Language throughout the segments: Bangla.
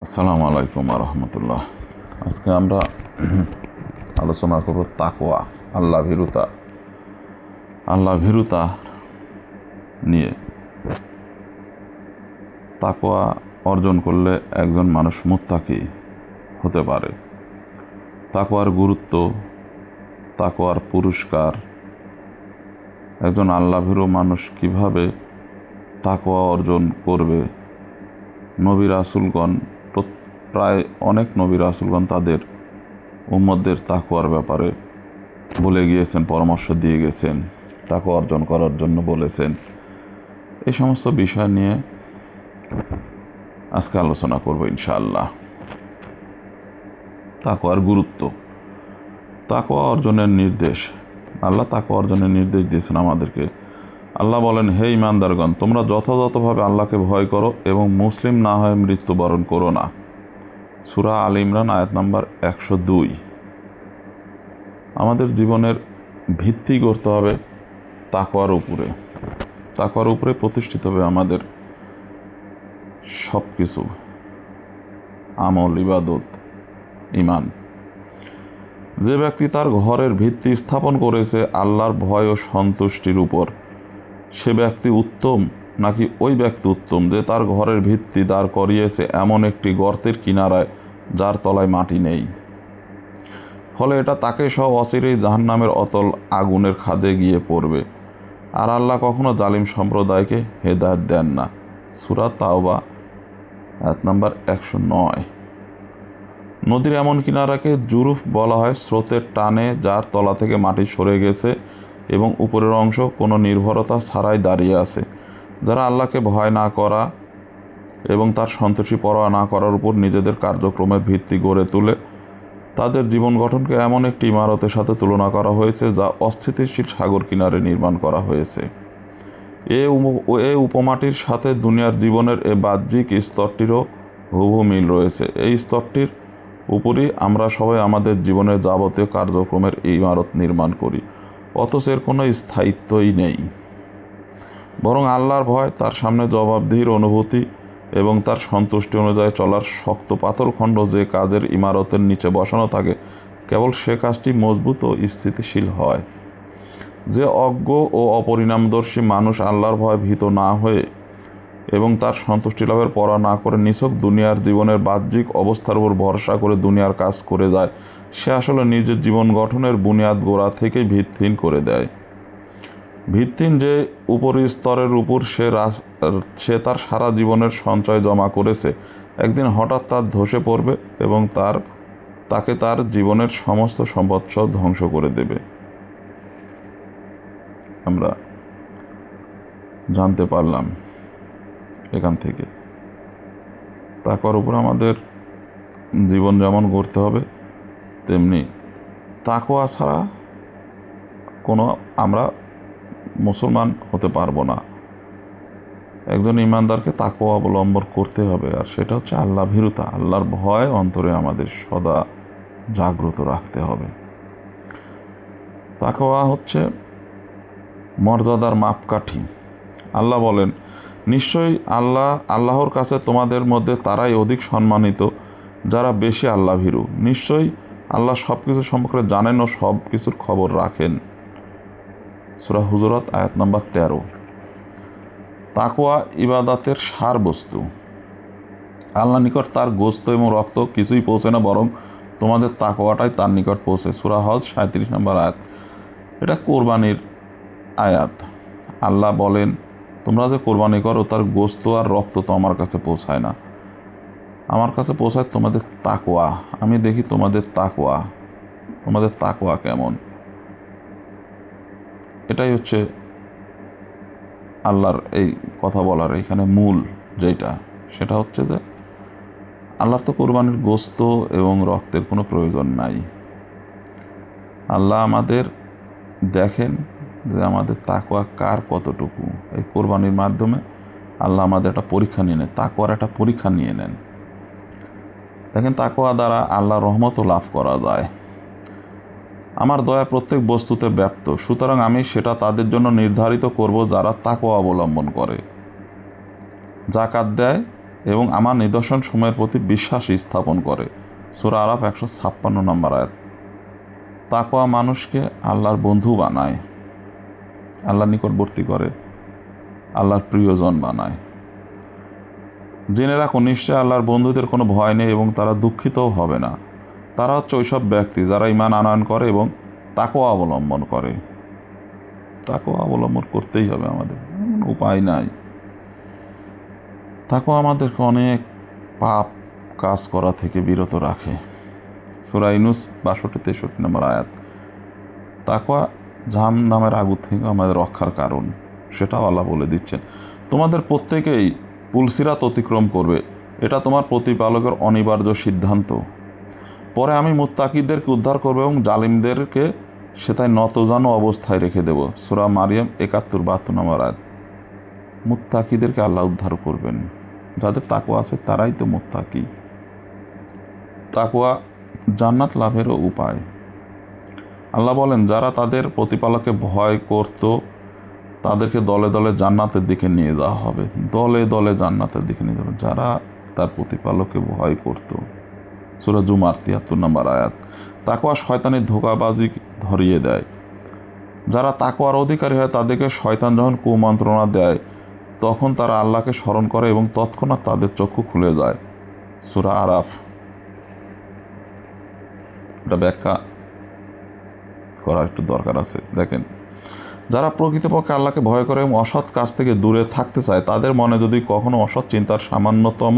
আসসালামু আলাইকুম রহমতুল্লাহ। আজকে আমরা আলোচনা করব তাকওয়া, আল্লাহ ভীরুতা নিয়ে। তাকওয়া অর্জন করলে একজন মানুষ মুত্তাকি হতে পারে। তাকওয়ার গুরুত্ব, তাকওয়ার পুরস্কার, একজন আল্লাহ ভীরু মানুষ কিভাবে তাকওয়া অর্জন করবে। নবী রাসূলগণ, প্রায় অনেক নবী রাসূলগণ তাদের উম্মতদের তাকওয়ার ব্যাপারে বলে গিয়েছেন, পরামর্শ দিয়ে গেছেন, তাকওয়া অর্জন করার জন্য বলেছেন। এই সমস্ত বিষয় নিয়ে আজকে আলোচনা করব ইনশাআল্লাহ। তাকওয়ার গুরুত্ব, তাকওয়া অর্জনের নির্দেশ। আল্লাহ তাকওয়া অর্জনের নির্দেশ দিয়েছেন আমাদেরকে। আল্লাহ বলেন, হে ঈমানদারগণ, তোমরা যথাযথভাবে আল্লাহকে ভয় করো এবং মুসলিম না হয়ে মৃত্যুবরণ করো না। সূরা আল ইমরান আয়াত নাম্বার 102। আমাদের জীবনের ভিত্তি করতে হবে তাকওয়ার উপরে। তাকওয়ার উপরে প্রতিষ্ঠিত হবে আমাদের সব কিছু, আমল, ইবাদত, ঈমান। যে ব্যক্তি তার ঘরের ভিত্তি স্থাপন করেছে আল্লাহর ভয় ও সন্তুষ্টির উপর, সে ব্যক্তি উত্তম নাকি ওই ব্যক্তি উত্তম যে তার ঘরের ভিত্তি দাঁড় করিয়েছে এমন একটি গর্তের কিনারায় যার তলায় মাটি নেই? ফলে এটা তাকে সহ অচিরেই জাহান্নামের অতল আগুনের খাদে গিয়ে পড়বে। আর আল্লাহ কখনো জালিম সম্প্রদায়কে হেদায়েত দেন না। সূরা তাওবা আয়াত নাম্বার 109। নদীর এমন কিনারাকে জুরুফ বলা হয় স্রোতের টানে যার তলা থেকে মাটি সরে গেছে এবং উপরের অংশ কোনো নির্ভরতা ছাড়াই দাঁড়িয়ে আছে। যারা আল্লাহকে ভয় না করা এবং তার সন্তুষ্টি পরোয়া না করার উপর নিজেদের কার্যক্রমের ভিত্তি গড়ে তোলে, তাদের জীবন গঠনকে এমন একটি ইমারতের সাথে তুলনা করা হয়েছে যা অস্থিতিশীল সাগর কিনারে নির্মাণ করা হয়েছে। এ উপমাটির সাথে দুনিয়ার জীবনের এ বাহ্যিক স্তরটিরও হুবহু মিল রয়েছে। এই স্তরটির উপরই আমরা সবাই আমাদের জীবনের যাবতীয় কার্যক্রমের ইমারত নির্মাণ করি, অথচ এর কোনো স্থায়িত্বই নেই। বরং আল্লাহর ভয়, তার সামনে জবাবদিহির অনুভূতি এবং তার সন্তুষ্টি অনুযায়ী চলার শক্ত পাথরখণ্ড যে কাজের ইমারতের নিচে বসানো থাকে, কেবল সে কাজটি মজবুত ও স্থিতিশীল হয়। যে অজ্ঞ ও অপরিণামদর্শী মানুষ আল্লাহর ভয় ভীত না হয়ে এবং তার সন্তুষ্টি লাভের পরোয়া না করে নিছক দুনিয়ার জীবনের বাহ্যিক অবস্থার উপর ভরসা করে দুনিয়ার কাজ করে যায়, সে আসলে নিজের জীবন গঠনের বুনিয়াদ গোড়া থেকেই ভিত্তিহীন করে দেয়। ভিত্তিহীন যে উপরি স্তরের উপর সে তার সারা জীবনের সঞ্চয় জমা করেছে, একদিন হঠাৎ তার ধসে পড়বে এবং তাকে তার জীবনের সমস্ত সম্পদ ধ্বংস করে দেবে। আমরা জানতে পারলাম এখান থেকে তাকওয়ার উপর আমাদের জীবন যেমন গড়তে হবে, তেমনি তাকওয়া ছাড়া আমরা মুসলমান হতে পারবো না। একজন ইমানদারকে তাকওয়া অবলম্বন করতে হবে, আর সেটা হচ্ছে আল্লাহ ভীরুতা, আল্লাহর ভয় অন্তরে আমাদের সদা জাগ্রত রাখতে হবে। তাকওয়া হচ্ছে মর্যাদার মাপকাঠি। আল্লাহ বলেন, নিশ্চয়ই আল্লাহর কাছে তোমাদের মধ্যে তারাই অধিক সম্মানিত যারা বেশি আল্লাহ ভীরু। নিশ্চয়ই আল্লাহ সব কিছু সম্পর্কে জানেন ও সব কিছুর খবর রাখেন। সূরা হুজুরাত আয়াত নাম্বার 13। তাকওয়া ইবাদাতের সার বস্তু। আল্লাহর নিকট তার গোশত এবং রক্ত কিছুই পৌঁছে না, বরং তোমাদের তাকওয়াটাই তার নিকট পৌঁছে। সূরা হজ 37 নম্বর আয়াত। এটা কোরবানির আয়াত। আল্লাহ বলেন, তোমরা যে কোরবানি করো তার গোশত আর রক্ত তো আমার কাছে পৌঁছায় না, আমার কাছে পৌঁছায় তোমাদের তাকওয়া। আমি দেখি তোমাদের তাকওয়া কেমন। এটাই হচ্ছে আল্লাহর এই কথা বলার এখানে মূল সেটা হচ্ছে যে আল্লাহর তো কোরবানির গোশত এবং রক্তের কোনো প্রয়োজন নাই। আল্লাহ আমাদের দেখেন যে আমাদের তাকওয়া কার কতটুকু। এই কোরবানির মাধ্যমে আল্লাহ আমাদের একটা পরীক্ষা নিয়ে নেন, তাকওয়ার একটা পরীক্ষা নিয়ে নেন। দেখেন, তাকওয়া দ্বারা আল্লাহর রহমতও লাভ করা যায়। আমার দয়া প্রত্যেক বস্তুতে ব্যাপ্ত, সুতরাং আমি সেটা তাদের জন্য নির্ধারিত করব যারা তাকওয়া অবলম্বন করে, যাকাত দেয় এবং আমার নিদর্শন সময়ের প্রতি বিশ্বাস স্থাপন করে। সূরা আরাফ 156 নম্বর আয়াত। তাকওয়া মানুষকে আল্লাহর বন্ধু বানায়, আল্লাহর নিকটবর্তী করে, আল্লাহর প্রিয়জন বানায়। জেনে রাখো, নিশ্চয় আল্লাহর বন্ধুদের কোনো ভয় নেই এবং তারা দুঃখিতও হবে না। তারা হচ্ছে ওইসব ব্যক্তি যারা ঈমান আনয়ন করে এবং তাকওয়া অবলম্বন করে। তাকওয়া অবলম্বন করতেই হবে আমাদের, উপায় নাই। তাকওয়া আমাদেরকে অনেক পাপ কাজ করা থেকে বিরত রাখে। সূরা ইউনূস 62-63 নম্বর আয়াত। তাকওয়া জাহান্নামের আগুন থেকে আমাদের রক্ষার কারণ, সেটাও আল্লাহ বলে দিচ্ছেন। তোমাদের প্রত্যেকেই পুলসিরাত অতিক্রম করবে, এটা তোমার প্রতিপালকের অনিবার্য সিদ্ধান্ত। পরে আমি মুত্তাকিদেরকে উদ্ধার করবো এবং জালিমদেরকে সেটাই নতজানু অবস্থায় রেখে দেব। সূরা মারিয়াম 71-72 নম্বর আয়াত। মুত্তাকিদেরকে আল্লাহ উদ্ধার করবেন, যাদের তাকওয়া আছে তারাই তো মুত্তাকি। তাকওয়া জান্নাত লাভেরও উপায়। আল্লাহ বলেন, যারা তাদের প্রতিপালককে ভয় করত তাদেরকে দলে দলে জান্নাতের দিকে নিয়ে যাওয়া হবে। দলে দলে জান্নাতের দিকে নিয়ে যাবে যারা তার প্রতিপালককে ভয় করত। সূরা জুমার 73 নম্বর আয়াত। তাকওয়া শয়তানের ধোঁকাবাজি ধরিয়ে দেয়। যারা তাকওয়ার অধিকারী হয় তাদেরকে শয়তান যখন কুমন্ত্রণা দেয় তখন তারা আল্লাহকে স্মরণ করে এবং তৎক্ষণাৎ তাদের চক্ষু খুলে যায়। সূরা আরাফ। এটা ব্যাখ্যা করার একটু দরকার আছে। দেখেন, যারা প্রকৃতপক্ষে আল্লাহকে ভয় করে এবং অসৎ কাজ থেকে দূরে থাকতে চায়, তাদের মনে যদি কখনো অসৎ চিন্তার সামান্যতম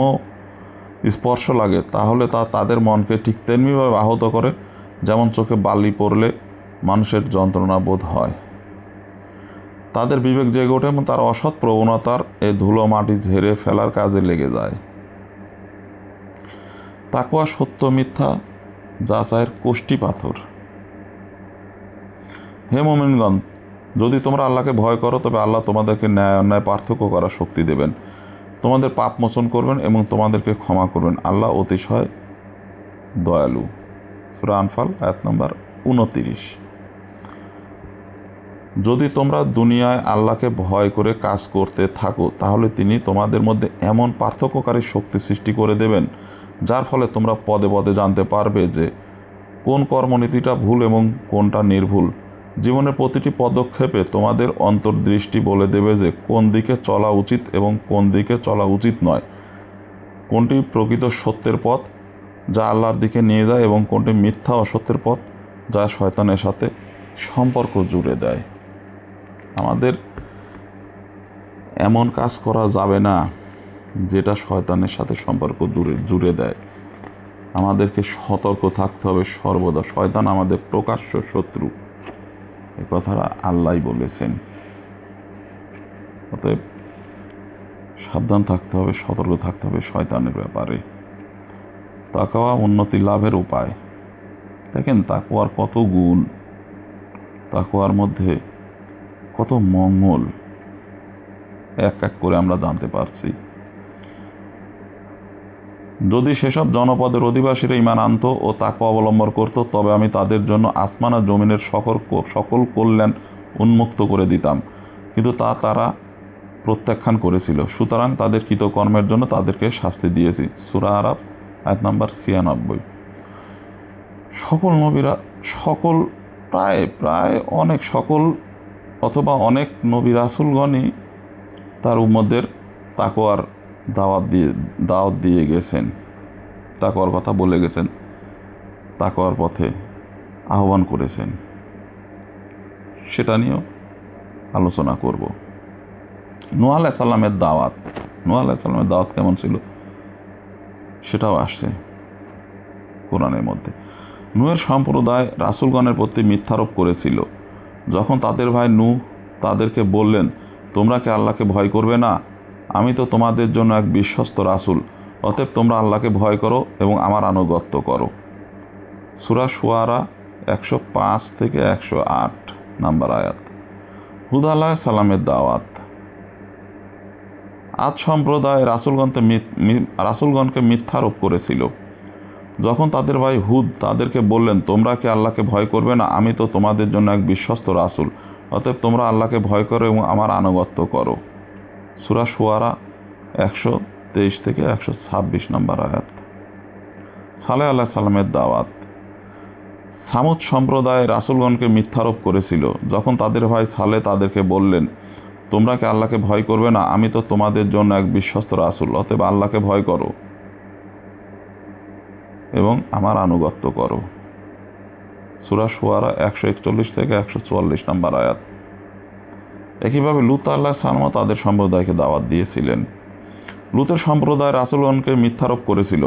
স্পর্শ লাগে তাহলে তা তাদের মনকে ঠিক তেমনিভাবে আহত করে যেমন চোখে বালি পড়লে মানুষের যন্ত্রণা বোধ হয়। তাদের বিবেক জেগে ওঠে এবং তার অসৎ প্রবণতার এই ধুলো মাটি ঝেড়ে ফেলার কাজে লেগে যায়। তাকওয়া সত্য মিথ্যা যাচাইয়ের কোষ্ঠী পাথর। হে মুমিনগণ, যদি তোমরা আল্লাহকে ভয় করো তবে আল্লাহ তোমাদেরকে ন্যায় অন্যায় পার্থক্য করার শক্তি দেবেন, তোমাদের পাপ মোচন করবেন এবং তোমাদেরকে ক্ষমা করবেন। আল্লাহ অতিশয় দয়ালু। সূরা আনফাল আয়াত নম্বর 29। যদি তোমরা দুনিয়ায় আল্লাহকে ভয় করে কাজ করতে থাকো তাহলে তিনি তোমাদের মধ্যে এমন পার্থক্যকারী শক্তি সৃষ্টি করে দেবেন যার ফলে তোমরা পদে পদে জানতে পারবে যে কোন কর্মনীতিটা ভুল এবং কোনটা নির্ভুল। জীবনের প্রতিটি পদক্ষেপে তোমাদের অন্তর্দৃষ্টি বলে দেবে যে কোন দিকে চলা উচিত এবং কোন দিকে চলা উচিত নয়, কোনটি প্রকৃত সত্যের পথ যা আল্লাহর দিকে নিয়ে যায় এবং কোনটি মিথ্যা অসত্যের পথ যা শয়তানের সাথে সম্পর্ক জুড়ে দেয়। আমাদের এমন কাজ করা যাবে না যেটা শয়তানের সাথে সম্পর্ক জুড়ে দেয়। আমাদেরকে সতর্ক থাকতে হবে সর্বদা। শয়তান আমাদের প্রকাশ্য শত্রু, এ কথাটা আল্লাহই বলেছেন। অতএব সাবধান থাকতে হবে, সতর্ক থাকতে হবে শয়তানের ব্যাপারে। তাকওয়া উন্নতি লাভের উপায়। দেখেন, তাকওয়ার কত গুণ, তাকওয়ার মধ্যে কত মঙ্গল এক এক করে আমরা জানতে পারছি। যদি সেসব জনপদের অধিবাসীরা ঈমান আনত ও তাকওয়া অবলম্বন করত তবে আমি তাদের জন্য আসমান আর জমিনের সকল কল্যাণ উন্মুক্ত করে দিতাম, কিন্তু তারা প্রত্যাখ্যান করেছিল। সুতরাং তাদের কৃতকর্মের জন্য তাদেরকে শাস্তি দিয়েছি। সূরা আরাফ আয়াত নাম্বার 96। সকল নবীরা অনেক নবী রাসূলগণই তার উম্মতদের তাকওয়ার দাওয়াত দিয়ে গেছেন, তাকওয়ার কথা বলে গেছেন, তাকওয়ার পথে আহ্বান করেছেন। সেটা নিয়েও আলোচনা করব। নূহ আলাইহিস সালামের দাওয়াত কেমন ছিল সেটাও আসছে কোরআনের মধ্যে। নূহের সম্প্রদায় রাসূলগণের প্রতি মিথ্যারোপ করেছিল। যখন তাদের ভাই নূহ তাদেরকে বললেন, তোমরা কি আল্লাহকে ভয় করবে না? আমি তো তোমাদের জন্য এক বিশ্বস্ত রাসূল, অতএব তোমরা আল্লাহকে ভয় করো এবং আমার আনুগত্য করো। সূরা শুআরা 105-108 নম্বর আয়াত। হুদ আলাইহিস সালামের দাওয়াত। আদ সম্প্রদায় রাসূলগণকে মিথ্যারোপ করেছিল। যখন তাদের ভাই হুদ তাদেরকে বললেন, তোমরা কি আল্লাহকে ভয় করবে না? আমি তো তোমাদের জন্য এক বিশ্বস্ত রাসূল, অতএব তোমরা আল্লাহকে ভয় করো এবং আমার আনুগত্য করো। সূরা শুআরা 123 থেকে 126 নম্বর আয়াত। সালেহ আলাইহিস সালামের দাওয়াত। সামুদ সম্প্রদায় রাসূলগণকে মিথ্যারোপ করেছিল। যখন তাদের ভাই সালেহ তাদেরকে বললেন, তোমরা কি আল্লাহকে ভয় করবে না? আমি তো তোমাদের জন্য এক বিশ্বস্ত রাসূল, অতএব আল্লাহকে ভয় করো এবং আমার আনুগত্য করো। সূরা শুআরা 141 থেকে 144 নম্বর আয়াত। একইভাবে লূত আলাইহিস সালামও তাদের সম্প্রদায়কে দাওয়াত দিয়েছিলেন। লূতের সম্প্রদায় রাসূলগণকে মিথ্যারোপ করেছিল।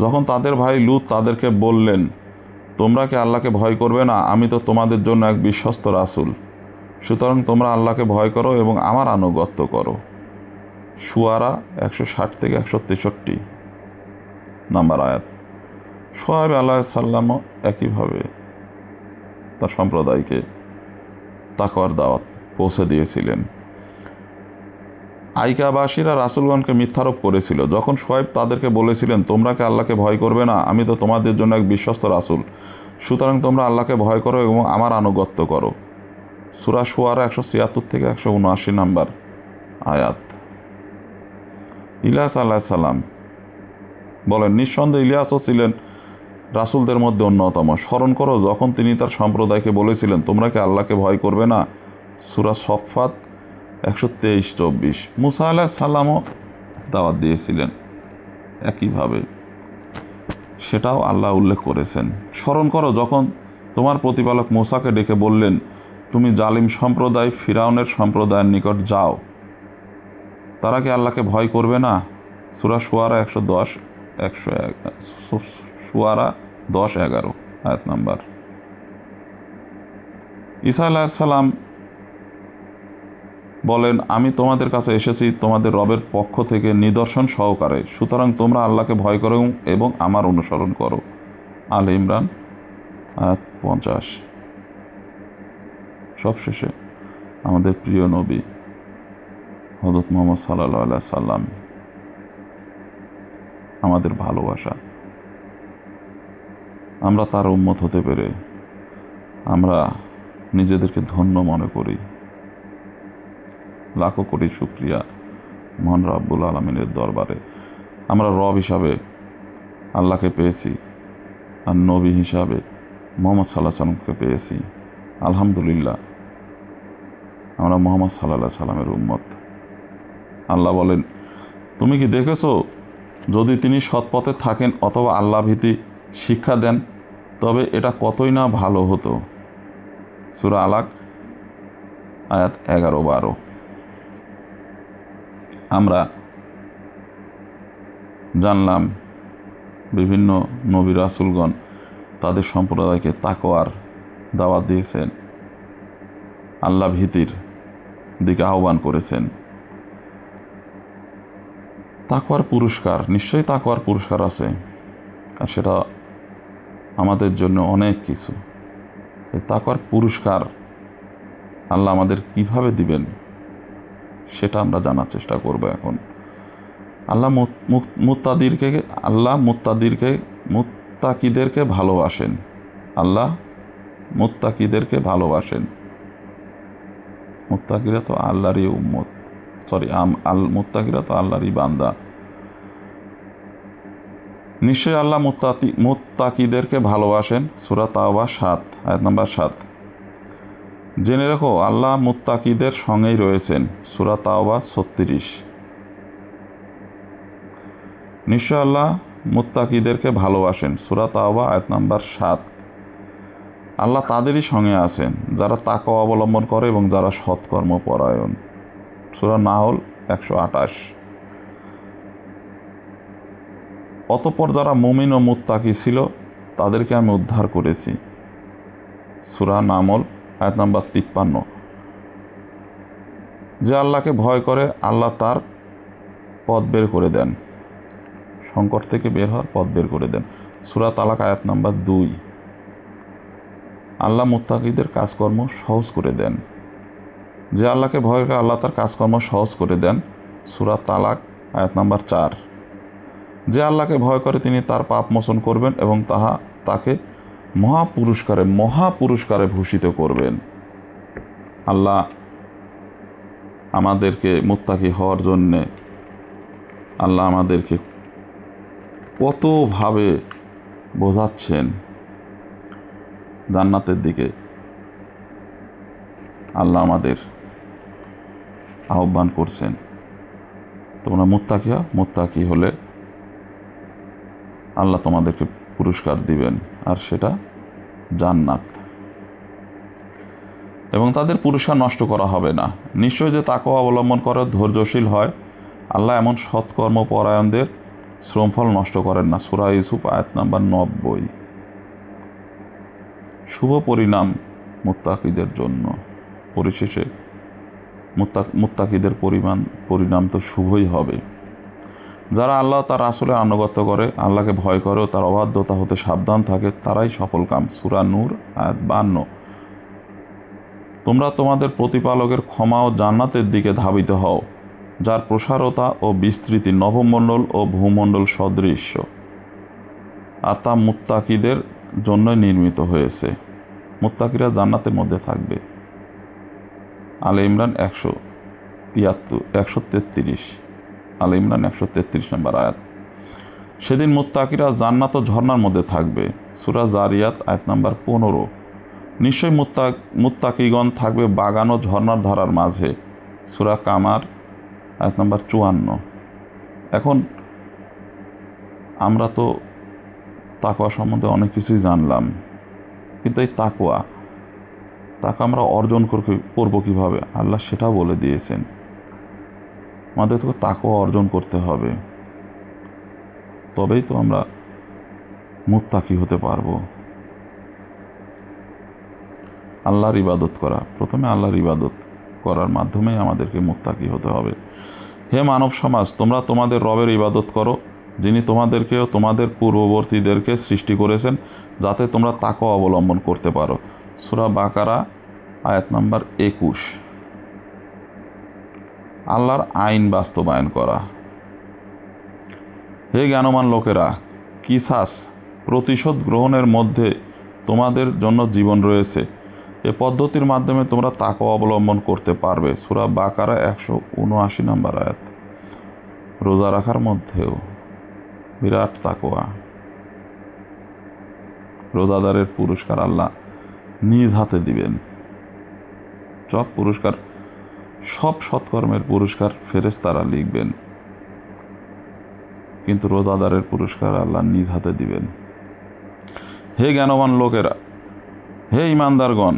যখন তাদের ভাই লূত তাদেরকে বললেন, তোমরা কি আল্লাহকে ভয় করবে না? আমি তো তোমাদের জন্য এক বিশ্বস্ত রাসূল, সুতরাং তোমরা আল্লাহকে ভয় করো এবং আমার আনুগত্য করো। শুআরা 160 থেকে 163 নম্বর আয়াত। শুআয়ব আলাইহিস সালামও একইভাবে তার সম্প্রদায়কে তাকওয়ার দাওয়াত পৌঁছে দিয়েছিলেন। আইকাবাসীরা রাসূলগণকে মিথ্যারোপ করেছিল। যখন শুআয়ব তাদেরকে বলেছিলেন, তোমরা কি আল্লাহকে ভয় করবে না? আমি তো তোমাদের জন্য এক বিশ্বস্ত রাসূল, সুতরাং তোমরা আল্লাহকে ভয় করো এবং আমার আনুগত্য করো। সূরা শুআরা 176 থেকে 179 নম্বর আয়াত। ইলিয়াস আলাইহিস সালাম বলেন, নিঃসন্দেহে ইলিয়াসও ছিলেন রাসূলদের মধ্যে অন্যতম। স্মরণ করো যখন তিনি তার সম্প্রদায়কে বলেছিলেন, তোমরা কি আল্লাহকে ভয় করবে না? সূরা সফফাত 123-24। মুসা আলাইহিস সালামও দাওয়াত দিয়েছিলেন একইভাবে, সেটাও আল্লাহ উল্লেখ করেছেন। স্মরণ করো যখন তোমার প্রতিপালক মুসাকে ডেকে বললেন, তুমি জালিম সম্প্রদায় ফিরআউনের সম্প্রদায়ের নিকট যাও, তারা কি আল্লাহকে ভয় করবে না? সূরা শুআরা 10-11 আয়াত নাম্বার। ঈসা আলাইহিস সালাম বলেন, আমি তোমাদের কাছে এসেছি তোমাদের রবের পক্ষ থেকে নিদর্শন সহকারে, সুতরাং তোমরা আল্লাহকে ভয় করো এবং আমার অনুসরণ করো। আলে ইমরান আয়াত 50। সবশেষে আমাদের প্রিয় নবী হযরত মুহাম্মদ সাল্লাল্লাহু আলাইহি সাল্লাম, আমাদের ভালোবাসা, আমরা তার উম্মত হতে পেরে আমরা নিজেদেরকে ধন্য মনে করি। লাখো কোটি শুকরিয়া মহান রাব্বুল আলামিনের দরবারে। আমরা রব হিসাবে আল্লাহকে পেয়েছি আর নবী হিসাবে মুহাম্মদ সাল্লাল্লাহু আলাইহি সাল্লামকে পেয়েছি। আলহামদুলিল্লাহ, আমরা মুহাম্মদ সাল্লাল্লাহু আলাইহি সাল্লামের উম্মত। আল্লাহ বলেন, তুমি কি দেখেছো যদি তিনি সৎপথে থাকেন অথবা আল্লাহ ভীতি শিক্ষা দেন, তবে এটা কতই না ভালো হতো। সূরা আলাক আয়াত 11-12। আমরা জানলাম বিভিন্ন নবী রাসূলগণ তাদের সম্প্রদায়কে তাকওয়ার দাওয়াত দিয়েছেন, আল্লাহ ভীতির দিকে আহ্বান করেছেন। তাকওয়ার পুরস্কার, নিশ্চয়ই তাকওয়ার পুরস্কার আছে, আর সেটা আমাদের জন্য অনেক কিছু। এই তাকওয়ার পুরস্কার আল্লাহ আমাদের কিভাবে দিবেন সেটা আমরা জানার চেষ্টা করব এখন। আল্লাহ মুত্তাকিদেরকে ভালোবাসেন। আল্লাহ মুত্তাকিদেরকে ভালোবাসেন। মুত্তাকিরা তো আল্লাহরই উম্মত, মুত্তাকিরা তো আল্লাহরই বান্দা। নিশ্চয়ই আল্লাহ মুত্তাকিদেরকে ভালোবাসেন। সূরা তাওবা 7 আয়াত নাম্বার 7। জেনে রেখো আল্লাহ মুত্তাকিদের সঙ্গেই রয়েছেন। সূরা তাওবা 36। নিশ্চয় আল্লাহ মুত্তাকিদেরকে ভালোবাসেন। সূরা তাওবা আয়াত নাম্বার 7। আল্লাহ তাদেরই সঙ্গে আছেন যারা তাকওয়া অবলম্বন করে এবং যারা সৎকর্ম পরায়ণ। সূরা নাহল 128। অতঃপর যারা মুমিন ও মুত্তাকি ছিল তাদেরকে আমি উদ্ধার করেছি। সূরা নামল আয়াত নাম্বার 53। যে আল্লাহকে ভয় করে আল্লাহ তার পথ বের করে দেন, সংকট থেকে বের হওয়ার পথ বের করে দেন। সূরা তালাক আয়াত নাম্বার 2। আল্লাহ মুত্তাকিদের কাজকর্ম সহজ করে দেন। যে আল্লাহকে ভয় করে আল্লাহ তার কাজকর্ম সহজ করে দেন। সূরা তালাক আয়াত নাম্বার 4। যে আল্লাহকে ভয় করে তিনি তার পাপ মোচন করবেন এবং তাকে মহাপুরস্কারে ভূষিত করবেন। আল্লাহ আমাদেরকে মুত্তাকি হওয়ার জন্যে আল্লাহ আমাদেরকে কতভাবে বোঝাচ্ছেন জান্নাতের দিকে। আল্লাহ আমাদের আহ্বান করছেন, তোমরা মুত্তাকি হও, মুত্তাকি হলে আল্লাহ তোমাদেরকে পুরস্কার দিবেন, আর সেটা জান্নাত, এবং তাদের পুরস্কার নষ্ট করা হবে না। নিশ্চয় যে তাকওয়া অবলম্বন করে ধৈর্যশীল হয়, আল্লাহ এমন সৎকর্ম পরায়ণদের শ্রমফল নষ্ট করেন না। সূরা ইউসুফ আয়াত নাম্বার 90। শুভ পরিণাম মুত্তাকিদের জন্য। পরিশেষে মুত্তাকিদের পরিণাম তো শুভই হবে। যারা আল্লাহ তার রাসূলের আনুগত্য করে, আল্লাহকে ভয় করে ও তার অবাধ্যতা হতে সাবধান থাকে, তারাই সফলকাম। সূরা নূর আয়াত 52। তোমরা তোমাদের প্রতিপালকের ক্ষমা ও জান্নাতের দিকে ধাবিত হও, যার প্রসারতা ও বিস্তৃতি নভমণ্ডল ও ভূমণ্ডল সদৃশ্য, আর তা মুত্তাকিদের জন্যই নির্মিত হয়েছে। মুত্তাকিরা জান্নাতের মধ্যে থাকবে। আলে ইমরান 133। আলে ইমরান 133 নম্বর আয়াত। সেদিন মুত্তাকিরা জান্নাত ও ঝর্ণার মধ্যে থাকবে। সূরা জারিয়াত আয়াত নাম্বার 15। নিশ্চয়ই মুত্তাকিগণ থাকবে বাগান ও ঝর্ণার ধারার মাঝে। সূরা কামার আয়াত নাম্বার 54। এখন আমরা তো তাকওয়া সম্বন্ধে অনেক কিছুই জানলাম, কিন্তু এই তাকওয়া আমরা অর্জন করবো কীভাবে, আল্লাহ সেটাও বলে দিয়েছেন। আমাদের তো তাকওয়া অর্জন করতে হবে, তবেই তো আমরা মুত্তাকি হতে পারবো। আল্লাহর ইবাদত করা, প্রথমে আল্লাহর ইবাদত করার মাধ্যমেই আমাদেরকে মুত্তাকি হতে হবে। হে মানব সমাজ, তোমরা তোমাদের রবের ইবাদত করো, যিনি তোমাদেরকেও তোমাদের পূর্ববর্তীদেরকে সৃষ্টি করেছেন, যাতে তোমরা তাকওয়া অবলম্বন করতে পারো। সূরা বাকারা আয়াত নাম্বার 21। আল্লাহর আইন বাস্তবায়ন করা। হে জ্ঞানবান লোকেরা, কিসাস প্রতিশোধ গ্রহণের মধ্যে তোমাদের জন্য জীবন রয়েছে। এ পদ্ধতির মাধ্যমে তোমরা তাকওয়া অবলম্বন করতে পারবে। সূরা বাকারা 179 নম্বর আয়াত। রোজা রাখার মধ্যেও বিরাট তাকওয়া। রোজাদারের পুরস্কার আল্লাহ নিজ হাতে দিবেন। সব সৎকর্মের পুরস্কার ফেরেশতারা লিখবেন, কিন্তু রোজাদারের পুরস্কার আল্লাহ নিজ হাতে দিবেন। হে জ্ঞানবান লোকেরা, হে ঈমানদারগণ,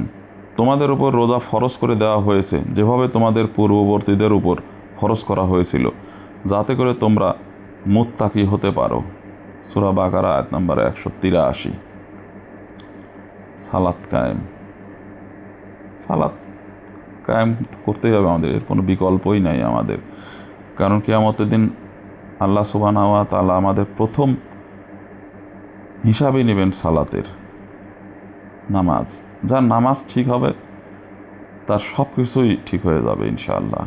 তোমাদের উপর রোজা ফরজ করে দেওয়া হয়েছে, যেভাবে তোমাদের পূর্ববর্তীদের উপর ফরজ করা হয়েছিল, যাতে করে তোমরা মুত্তাকি হতে পারো। সূরা বাকারা আয়াত নাম্বার 183। সালাত কায়েম করতেই হবে আমাদের, এর কোনো বিকল্পই নাই আমাদের। কারণ কিয়ামতের দিন আল্লাহ সুবহানাহু ওয়া তাআলা আমাদের প্রথম হিসাবই নেবেন সালাতের, নামাজ। যার নামাজ ঠিক হবে তার সব কিছুই ঠিক হয়ে যাবে ইনশাআল্লাহ।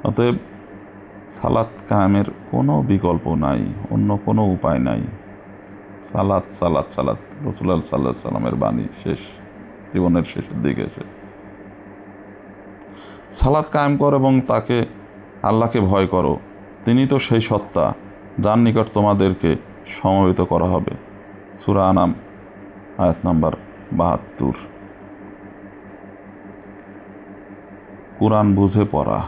অতএব সালাত কায়েমের কোনো বিকল্প নাই, অন্য কোনো উপায় নাই। সালাত রাসূলুল্লাহ সাল্লাল্লাহু আলাইহি সাল্লামের বাণী, জীবনের শেষের দিকে এসে সালাত কায়েম করো এবং আল্লাহকে ভয় করো। তিনি তো সেই সত্তা যার নিকট তোমাদেরকে সমবেত করা হবে। সূরা আনাম আয়াত নাম্বার 72। কোরআন বুঝে পড়া।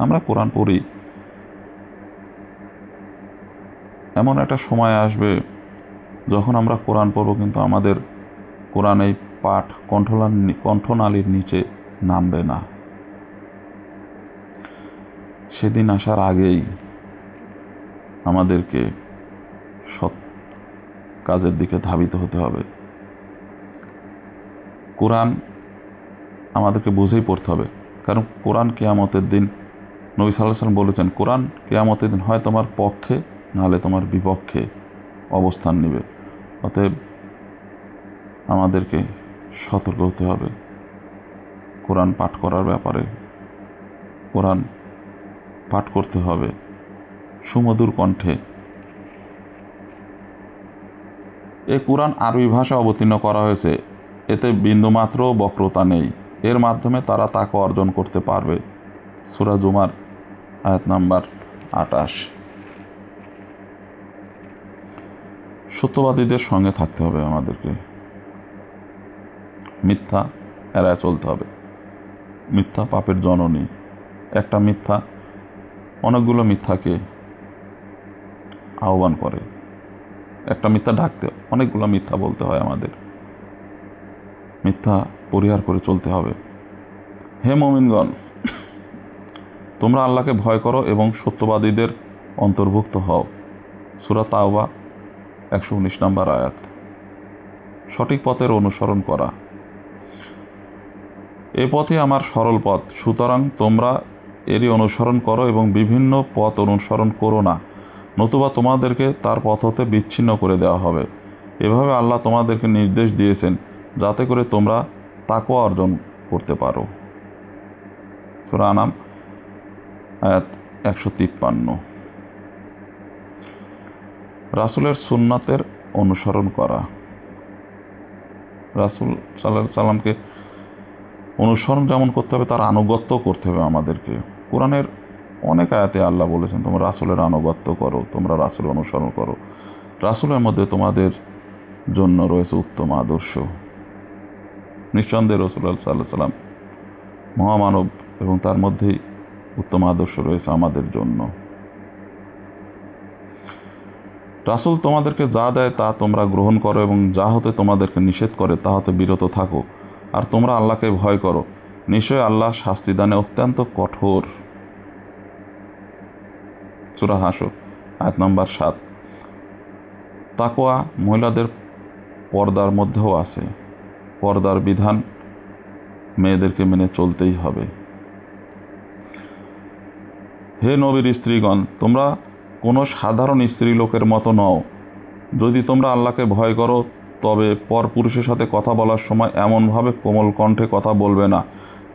আমরা কোরআন পড়ি, এমন একটা সময় আসবে যখন আমরা কোরআন পড়ব, কিন্তু আমাদের কোরআন এই পাঠ কণ্ঠনালীর নিচে নামবে না। সেদিন আসার আগেই আমাদেরকে সৎ কাজের দিকে ধাবিত হতে হবে। কোরআন আমাদেরকে বুঝেই পড়তে হবে, কারণ কোরআন কিয়ামতের দিন, নবী সাল্লাল্লাহু আলাইহি ওয়াসাল্লাম বলেছেন, কোরআন কিয়ামতের দিন হয় তোমার পক্ষে নাহলে তোমার বিপক্ষে অবস্থান নেবে। অতএব আমাদেরকে সতর্ক হতে হবে কোরআন পাঠ করার ব্যাপারে। কোরআন পাঠ করতে হবে সুমধুর কণ্ঠে। এ কোরআন আরবি ভাষা অবতীর্ণ করা হয়েছে, এতে বিন্দুমাত্র বক্রতা নেই। এর মাধ্যমে তারা তাকওয়া অর্জন করতে পারবে। সূরা জুমার আয়াত নাম্বার 28। সত্যবাদীদের সঙ্গে থাকতে হবে আমাদেরকে, মিথ্যা এড়ায় চলতে হবে। মিথ্যা পাপের জননী। একটা মিথ্যা অনেকগুলো মিথ্যাকে আহ্বান করে। একটা মিথ্যা ঢাকতে অনেকগুলো মিথ্যা বলতে হয় আমাদের। মিথ্যা পরিহার করে চলতে হবে। হে মুমিনগণ, তোমরা আল্লাহকে ভয় করো এবং সত্যবাদীদের অন্তর্ভুক্ত হও। সূরা তাওবা 119 নম্বর আয়াত। সঠিক পথের অনুসরণ করা। এ পথই আমার সরল পথ, সুতরাং তোমরা এরই অনুসরণ করো এবং বিভিন্ন পথ অনুসরণ করো না, নতুবা তোমাদেরকে তার পথ হতে বিচ্ছিন্ন করে দেওয়া হবে। এভাবে আল্লাহ তোমাদেরকে নির্দেশ দিয়েছেন যাতে করে তোমরা তাকওয়া অর্জন করতে পারো। সূরা আনাম আয়াত 153। রাসূলের সুন্নাতের অনুসরণ করা। রাসূল সাল্লাল্লাহু আলাইহি সাল্লামকে অনুসরণ যেমন করতে হবে, তার আনুগত্য করতে হবে আমাদেরকে। কোরআনের অনেক আয়াতে আল্লাহ বলেছেন তোমরা রাসূলের আনুগত্য করো, তোমরা রাসূল অনুসরণ করো। রাসূলের মধ্যে তোমাদের জন্য রয়েছে উত্তম আদর্শ। নিঃসন্দেহে রাসূল সাল্লাল্লাহু আলাইহি সাল্লাম মহামানব এবং তার মধ্যেই উত্তম আদর্শ রয়েছে আমাদের জন্য। রাসূল তোমাদেরকে যা দেয় তা তোমরা গ্রহণ করো এবং যা হতে তোমাদেরকে নিষেধ করে তা হতে বিরত থাকো, আর তোমরা আল্লাহকে ভয় করো। নিশ্চয়ই আল্লাহ শাস্তিদানে অত্যন্ত কঠোর। সূরা হাশর আয়াত নম্বর 7। তাকওয়া মহিলাদের পর্দার মধ্যেও আছে। পর্দার বিধান মেয়েদেরকে মেনে চলতেই হবে। হে নবীর স্ত্রীগণ, তোমরা কোনো সাধারণ স্ত্রী লোকের মতো নও। যদি তোমরা আল্লাহকে ভয় করো তবে পরপুরুষের সাথে কথা বলার সময় এমনভাবে কোমল কণ্ঠে কথা বলবে না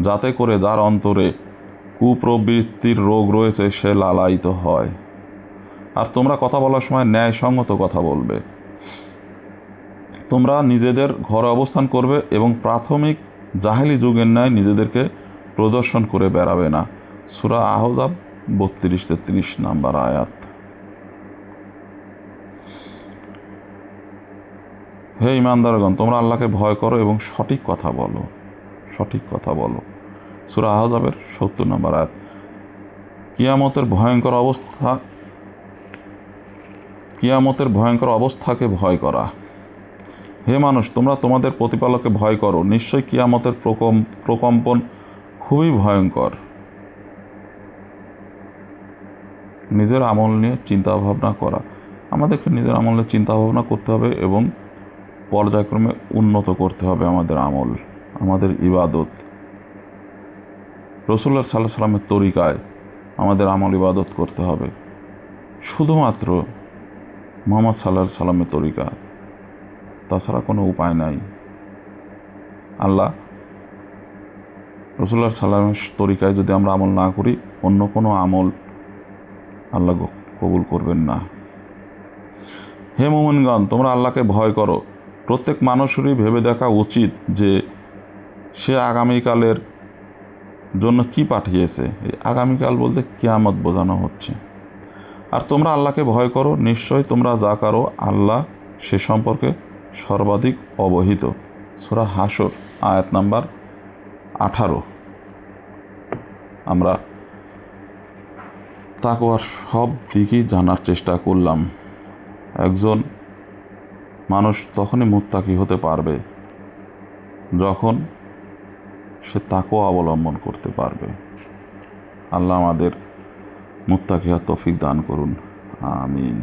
যাতে করে যার অন্তরে কুপ্রবৃত্তির রোগ রয়েছে সে লালায়িত হয়। আর তোমরা কথা বলার সময় ন্যায়সঙ্গত কথা বলবে। তোমরা নিজেদের ঘরে অবস্থান করবে এবং প্রাথমিক জাহেলি যুগের ন্যায় নিজেদেরকে প্রদর্শন করে বেড়াবে না। সূরা আহজাব 32-33 নাম্বার আয়াত। হে ঈমানদারগণ, তোমরা আল্লাহকে ভয় করো এবং সঠিক কথা বলো। সঠিক কথা বলো। সূরা আহজাবের 70 নম্বর আয়াত। কিয়ামতের ভয়ঙ্কর অবস্থাকে ভয় করা। হে মানুষ, তোমরা তোমাদের প্রতিপালককে ভয় করো। নিশ্চয়ই কিয়ামতের প্রকম্পন খুবই ভয়ঙ্কর। নিজের আমল নিয়ে চিন্তা ভাবনা করা। আমাদেরকে নিজের আমল নিয়ে চিন্তা ভাবনা করতে হবে এবং পর্যায়ক্রমে উন্নত করতে হবে আমাদের আমল, আমাদের ইবাদত। রাসূলুল্লাহ সাল্লাল্লাহু আলাইহি সাল্লামের তরিকায় আমাদের আমল ইবাদত করতে হবে, শুধুমাত্র মুহাম্মদ সাল্লাল্লাহু আলাইহি সাল্লামের তরিকা, তাছাড়া কোনো উপায় নাই। আল্লাহ রাসূলুল্লাহ সাল্লাল্লাহু আলাইহি সাল্লামের তরিকায় যদি আমরা আমল না করি, অন্য কোনো আমল আল্লাহ কবুল করবেন না। হে মুমিনগণ, তোমরা আল্লাহকে ভয় করো। প্রত্যেক মানুষেরই ভেবে দেখা উচিত যে সে আগামীকালের জন্য কি পাঠিয়েছে। এই আগামীকাল বলতে কিয়ামত বোঝানো হচ্ছে। আর তোমরা আল্লাহকে ভয় করো, নিশ্চয়ই তোমরা যা করো আল্লাহ সে সম্পর্কে সর্বাধিক অবহিত। সূরা হাশর আয়াত নাম্বার 18। আমরা তাকওয়ার সব দিকই জানার চেষ্টা করলাম। একজন মানুষ তখনই মুত্তাকি হতে পারবে যখন সে তাকওয়া অবলম্বন করতে পারবে। আল্লাহ আমাদের মুত্তাকি হওয়ার তৌফিক দান করুন। আমিন।